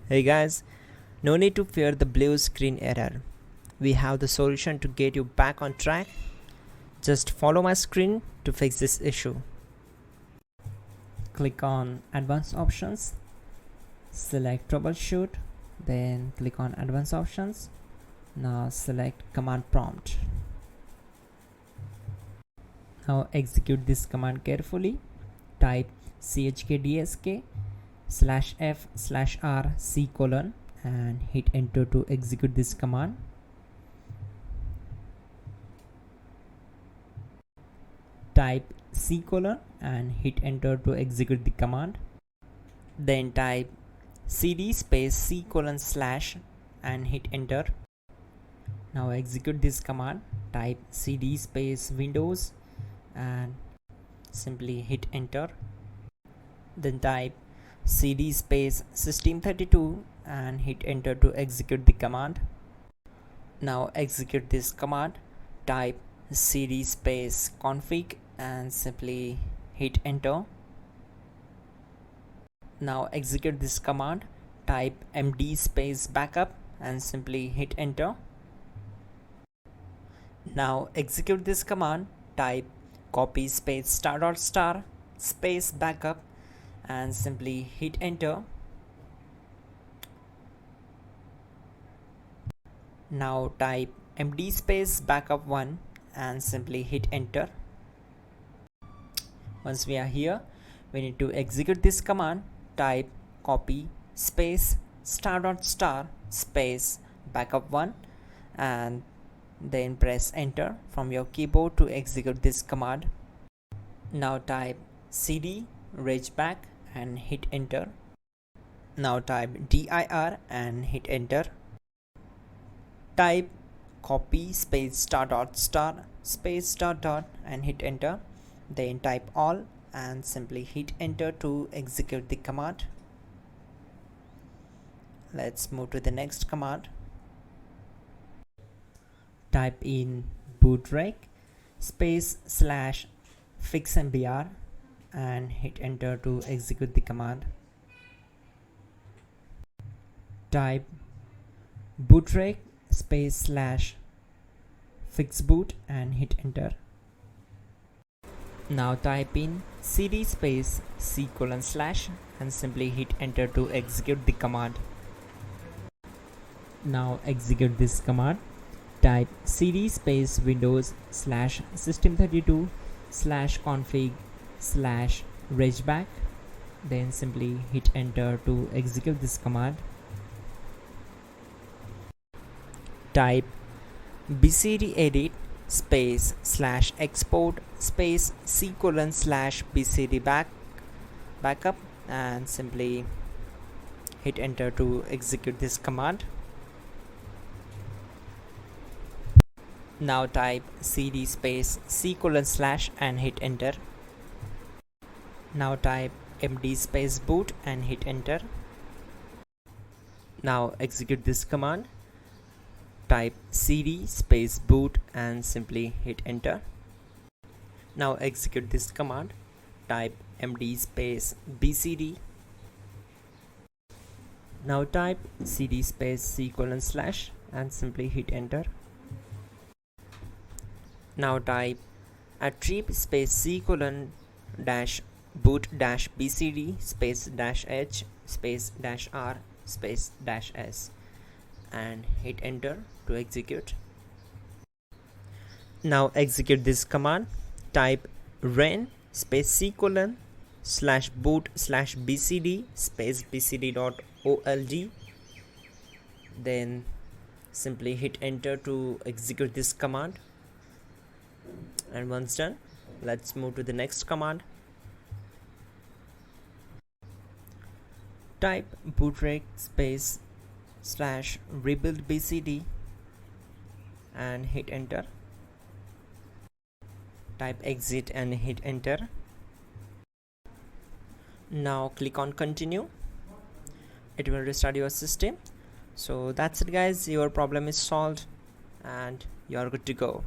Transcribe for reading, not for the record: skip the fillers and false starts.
Hey guys, no need to fear the blue screen error. We have the solution to get you back on track. Just follow my screen to fix this issue. Click on Advanced Options, select Troubleshoot, then click on Advanced Options. Now select Command Prompt. Now execute this command carefully. Type chkdsk /f/r c : and hit enter to execute this command. Type c : and hit enter to execute the command. Then type cd space c : / and hit enter. Now execute this command. Type cd space windows and simply hit enter. Then type cd space system32 and hit enter to execute the command. Now execute this command. Type cd space config and simply hit enter. Now execute this command. Type md space backup and simply hit enter. Now execute this command. Type copy space *** space backup and simply hit enter. Now type md space backup1 and simply hit enter. Once we are here, we need to execute this command. Type copy space ** space backup1 and then press enter from your keyboard to execute this command. Now type cd regback and hit enter. Now type dir and hit enter. Type copy space ** space ... and hit enter. Then type all and simply hit enter to execute the command. Let's move to the next command. Type in bootrec space /fixmbr and hit enter to execute the command. Type bootrec space /fixboot and hit enter. Now type in cd space c : / and simply hit enter to execute the command. Now execute this command. Type cd space windows /system32 /config /regback, then simply hit enter to execute this command. Type bcd edit space /export space c : / bcd backup and simply hit enter to execute this command. Now type cd space c : / and hit enter. Now type md space boot and hit enter. Now execute this command. Type cd space boot and simply hit enter. Now execute this command. Type md space bcd. Now type cd space c : / and simply hit enter. Now type attrib space c : --boot -bcd space -h space -r space -s and hit enter to execute. Now execute this command. Type ren space c : /boot /bcd space bcd.old, then simply hit enter to execute this command. And once done, let's move to the next command. Type bootrec space /rebuild bcd and hit enter. Type exit and hit enter. Now click on continue. It will restart your system. So that's it guys, your problem is solved and you are good to go.